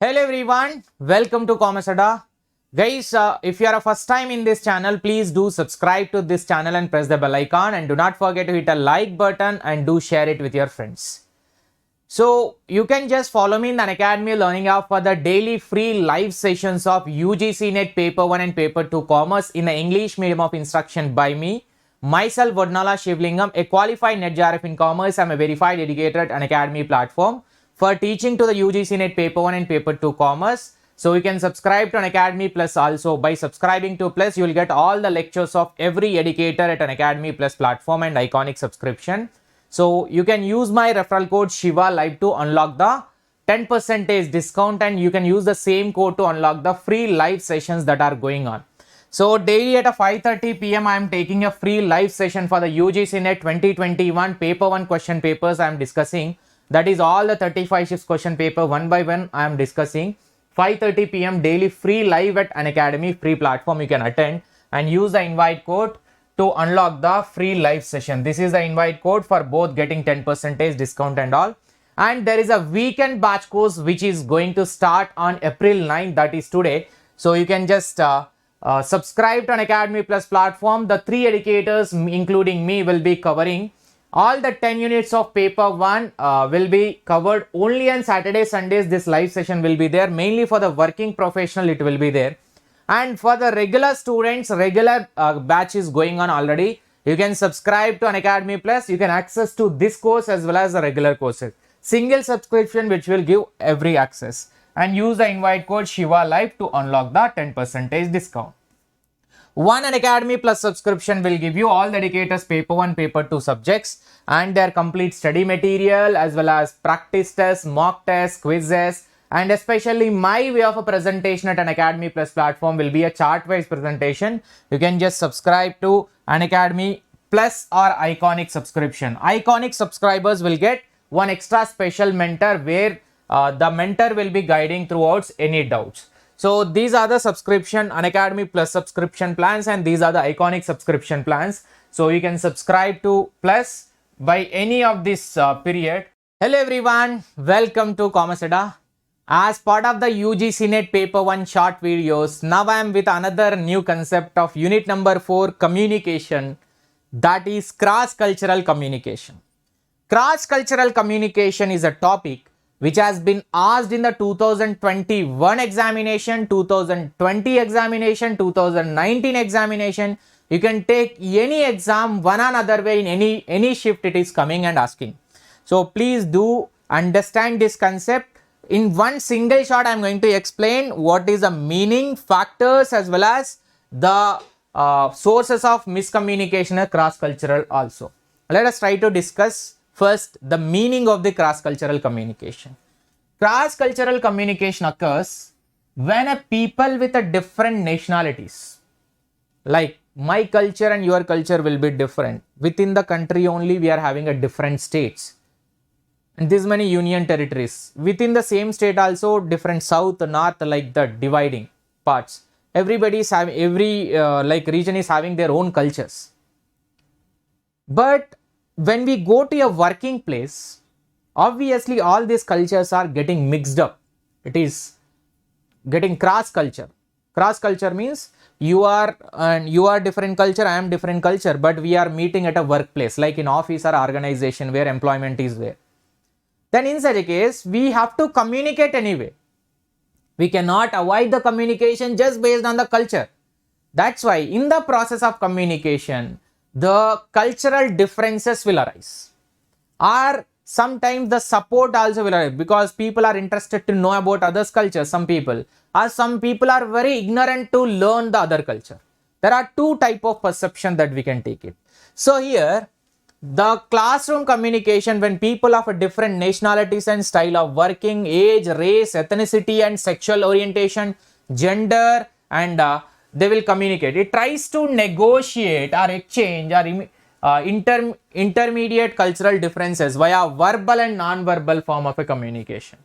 Hello everyone, welcome to Commerce Adda. Guys, if you are a first time in this channel, please do subscribe to this channel and press the bell icon, and do not forget to hit a like button and do share it with your friends. So you can just follow me in the Academy Learning app for the daily free live sessions of UGC NET Paper 1 and Paper 2 Commerce in the English medium of instruction by me. Myself, Vodnala Shivalingam, a qualified NET JRF in Commerce. I am a verified educator at an Academy platform for teaching to the UGC NET Paper 1 and Paper 2 Commerce. So you can subscribe to an Academy Plus also. By subscribing to Plus, you will get all the lectures of every educator at an Academy Plus platform and iconic subscription. So you can use my referral code Shiva Live to unlock the 10% discount, and you can use the same code to unlock the free live sessions that are going on. So daily at 5:30 p.m. I am taking a free live session for the UGC NET 2021 Paper 1 question papers I am discussing. That is all the 35 shifts question paper one by one I am discussing. 5:30 p.m. daily free live at an Academy free platform you can attend and use the invite code to unlock the free live session. This is the invite code for both getting 10% discount and all. And there is a weekend batch course which is going to start on April 9th, that is today. So you can just subscribe to an Academy Plus platform. The 3 educators including me will be covering all the 10 units of paper 1 will be covered only on Saturday, Sundays. This live session will be there. Mainly for the working professional it will be there. And for the regular students, regular batch is going on already. You can subscribe to an Academy Plus. You can access to this course as well as the regular courses. Single subscription which will give every access. And use the invite code Shiva Live to unlock the 10% discount. One Academy Plus subscription will give you all the educators paper 1, paper 2 subjects and their complete study material as well as practice tests, mock tests, quizzes, and especially my way of a presentation at an Academy Plus platform will be a chart-wise presentation. You can just subscribe to an Academy Plus or Iconic subscription. Iconic subscribers will get one extra special mentor where the mentor will be guiding throughout any doubts. So these are the subscription, an Academy Plus subscription plans, and these are the Iconic subscription plans. So you can subscribe to Plus by any of this period. Hello everyone, welcome to Commerce Adda. As part of the UGC NET Paper 1 short videos, now I am with another new concept of unit number 4, communication, that is cross-cultural communication. Cross-cultural communication is a topic which has been asked in the 2021 examination, 2020 examination, 2019 examination. You can take any exam one another way in any shift it is coming and asking. So please do understand this concept. In one single shot, I am going to explain what is the meaning, factors as well as the sources of miscommunication cross-cultural also. Let us try to discuss first the meaning of the cross-cultural communication. Cross-cultural communication occurs when a people with a different nationalities, like my culture and your culture will be different. Within the country only we are having a different states. And this many union territories. Within the same state also different south, north, like the dividing parts. Everybody is having, every region is having their own cultures. But when we go to a working place, obviously all these cultures are getting mixed up. It is getting cross culture. Cross culture means you are different culture, I am different culture, but we are meeting at a workplace, like in office or organization where employment is there. Then in such a case, we have to communicate anyway. We cannot avoid the communication just based on the culture. That's why in the process of communication, the cultural differences will arise. Or sometimes the support also will arise because people are interested to know about others' culture, some people. Or some people are very ignorant to learn the other culture. There are 2 types of perception that we can take it. So here, the classroom communication, when people of a different nationalities and style of working, age, race, ethnicity and sexual orientation, gender, and they will communicate. It tries to negotiate or exchange or intermediate cultural differences via verbal and non-verbal form of a communication.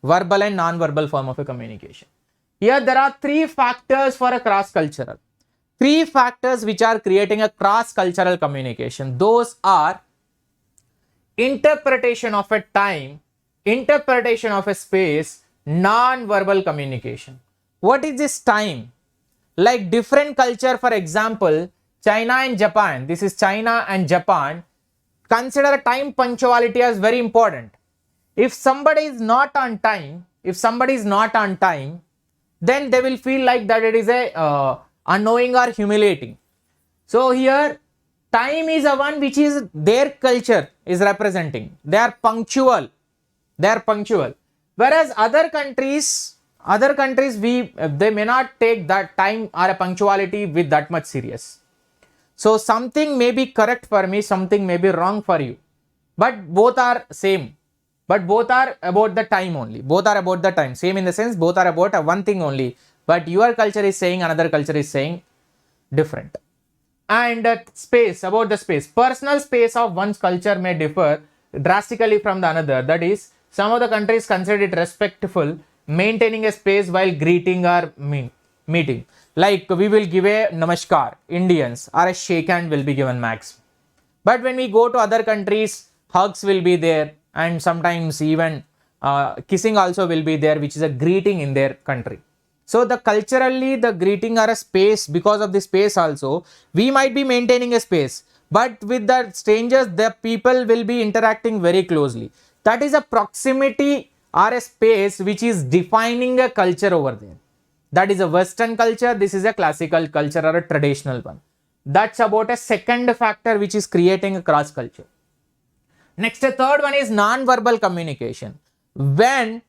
Verbal and non-verbal form of a communication. Here there are 3 factors for a cross-cultural. 3 factors which are creating a cross-cultural communication. Those are interpretation of a time, interpretation of a space, non-verbal communication. What is this time? Like different culture, for example, China and Japan. This is China and Japan. Consider time punctuality as very important. If somebody is not on time, then they will feel like that it is a annoying or humiliating. So here, time is a one which is their culture is representing. They are punctual. Whereas other countries, they may not take that time or a punctuality with that much serious. So something may be correct for me, something may be wrong for you, but both are same. But both are about the time only. Both are about the time. Same in the sense, both are about one thing only. But your culture is saying, another culture is saying different. And space, about the space. Personal space of one's culture may differ drastically from the another. That is, some of the countries consider it respectful, maintaining a space while greeting or meeting. Like we will give a namaskar, Indians, or a shake hand will be given max. But when we go to other countries, hugs will be there, and sometimes even kissing also will be there, which is a greeting in their country. So the culturally, the greeting or a space, because of the space also, we might be maintaining a space, but with the strangers, the people will be interacting very closely. That is a proximity or a space which is defining a culture over there. That is a Western culture. This is a classical culture or a traditional one. That's about a second factor which is creating a cross culture. Next, a third one is non-verbal communication. When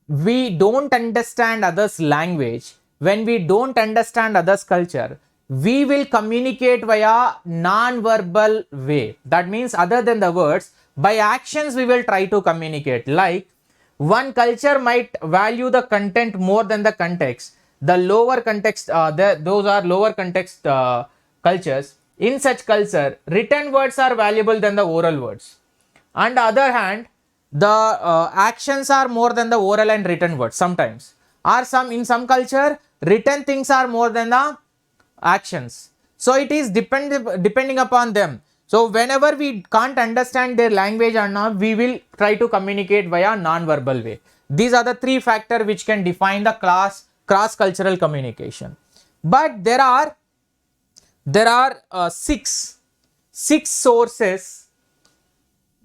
we don't understand others' language, when we don't understand others' culture, we will communicate via non-verbal way. That means other than the words, by actions we will try to communicate. Like one culture might value the content more than the context. The lower context, those are lower context cultures. In such culture, written words are valuable than the oral words. On the other hand, the actions are more than the oral and written words sometimes. Or in some culture, written things are more than the actions. So it is depending upon them. So whenever we can't understand their language or not, we will try to communicate via non-verbal way. These are the three factors which can define the cross-cultural communication. But there are six sources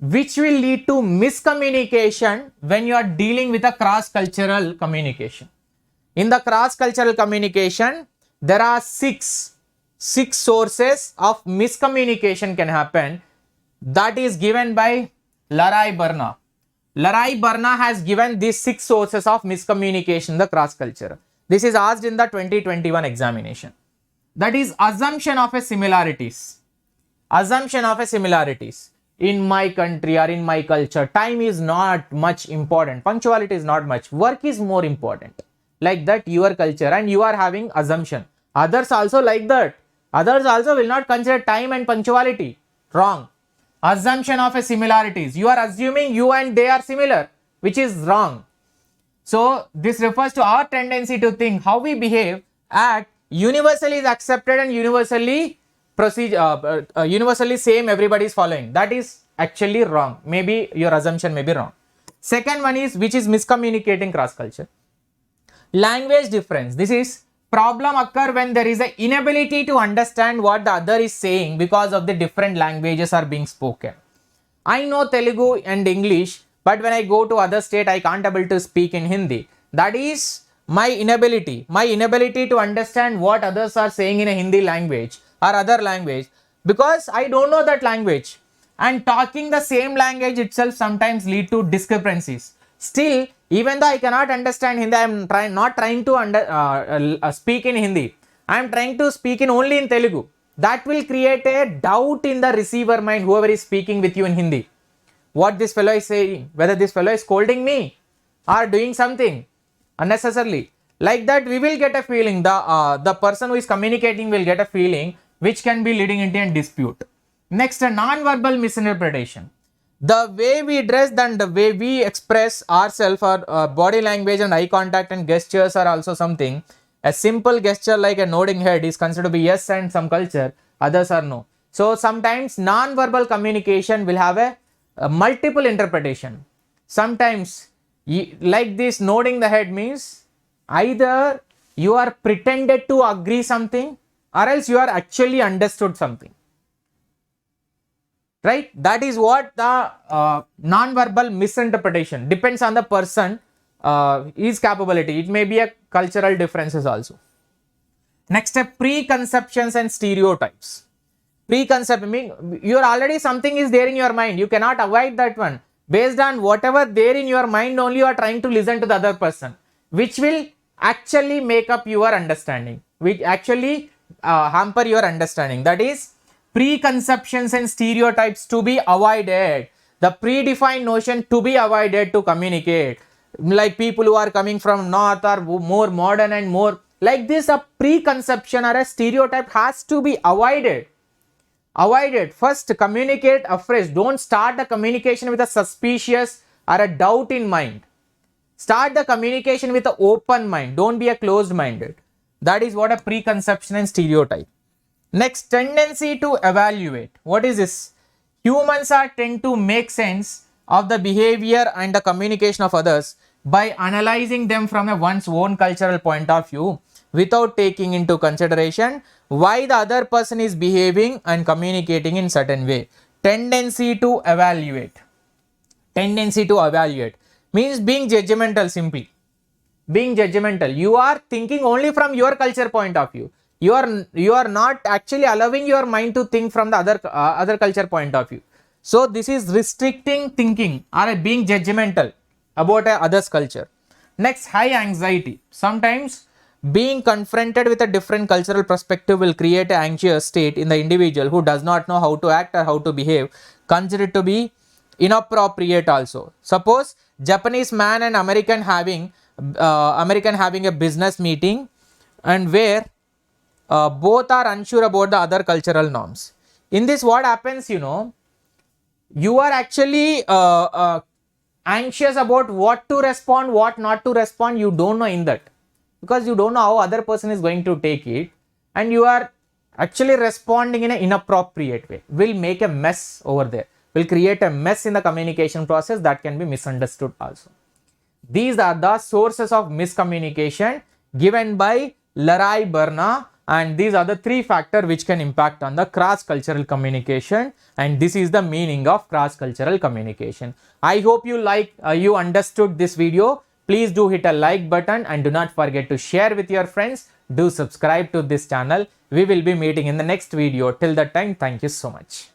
which will lead to miscommunication when you are dealing with a cross-cultural communication. In the cross-cultural communication, there are six sources of miscommunication can happen. That is given by Larai-Barna. Larai-Barna has given these 6 sources of miscommunication in the cross-culture. This is asked in the 2021 examination. That is assumption of a similarities. Assumption of a similarities. In my country or in my culture, time is not much important. Punctuality is not much. Work is more important. Like that, your culture, and you are having assumption. Others also like that. Others also will not consider time and punctuality. Wrong. Assumption of a similarities. You are assuming you and they are similar, which is wrong. So this refers to our tendency to think how we behave, act, universally is accepted and universally universally same, everybody is following. That is actually wrong. Maybe your assumption may be wrong. Second one is which is miscommunicating cross culture. Language difference. This is problem occur when there is an inability to understand what the other is saying because of the different languages are being spoken. I know Telugu and English, but when I go to other state, I can't able to speak in Hindi. That is my inability to understand what others are saying in a Hindi language or other language, because I don't know that language, and talking the same language itself sometimes lead to discrepancies. Still, even though I cannot understand Hindi, I am not trying to speak in Hindi. I am trying to speak in only in Telugu. That will create a doubt in the receiver mind, whoever is speaking with you in Hindi. What this fellow is saying, whether this fellow is scolding me or doing something unnecessarily. Like that, we will get a feeling, the person who is communicating will get a feeling which can be leading into a dispute. Next, a non-verbal misinterpretation. The way we dress and the way we express ourselves, our body language and eye contact and gestures are also something. A simple gesture like a nodding head is considered to be yes and some culture, others are no. So sometimes non-verbal communication will have a multiple interpretation. Sometimes Like this, nodding the head means either you are pretended to agree something or else you are actually understood something. Right? That is what the non-verbal misinterpretation depends on the person, his capability. It may be a cultural differences also. Next step, preconceptions and stereotypes. Preconcept means you're already something is there in your mind. You cannot avoid that one. Based on whatever there in your mind only you are trying to listen to the other person, which will actually make up your understanding, which actually hamper your understanding. That is preconceptions and stereotypes to be avoided. The predefined notion to be avoided to communicate. Like people who are coming from north are more modern and more like this, a preconception or a stereotype has to be avoided. First, communicate afresh. Don't start the communication with a suspicious or a doubt in mind. Start the communication with an open mind. Don't be a closed minded. That is what a preconception and stereotype. Next, tendency to evaluate. What is this? Humans tend to make sense of the behavior and the communication of others by analyzing them from one's own cultural point of view without taking into consideration why the other person is behaving and communicating in certain way. Tendency to evaluate. Tendency to evaluate means being judgmental simply. Being judgmental. You are thinking only from your culture point of view. You are not actually allowing your mind to think from the other culture point of view. So this is restricting thinking or being judgmental about others culture. Next, high anxiety. Sometimes being confronted with a different cultural perspective will create an anxious state in the individual who does not know how to act or how to behave, considered to be inappropriate also. Suppose Japanese man and American having a business meeting and where both are unsure about the other cultural norms. In this, what happens, you are actually anxious about what to respond, what not to respond. You don't know in that, because you don't know how other person is going to take it, and you are actually responding in an inappropriate way. Will make a mess over there, will create a mess in the communication process that can be misunderstood also. These are the sources of miscommunication given by Larai Berna, and these are the three factors which can impact on the cross-cultural communication, and this is the meaning of cross-cultural communication. I hope you understood this video. Please do hit a like button and do not forget to share with your friends. Do subscribe to this channel. We will be meeting in the next video. Till that time, thank you so much.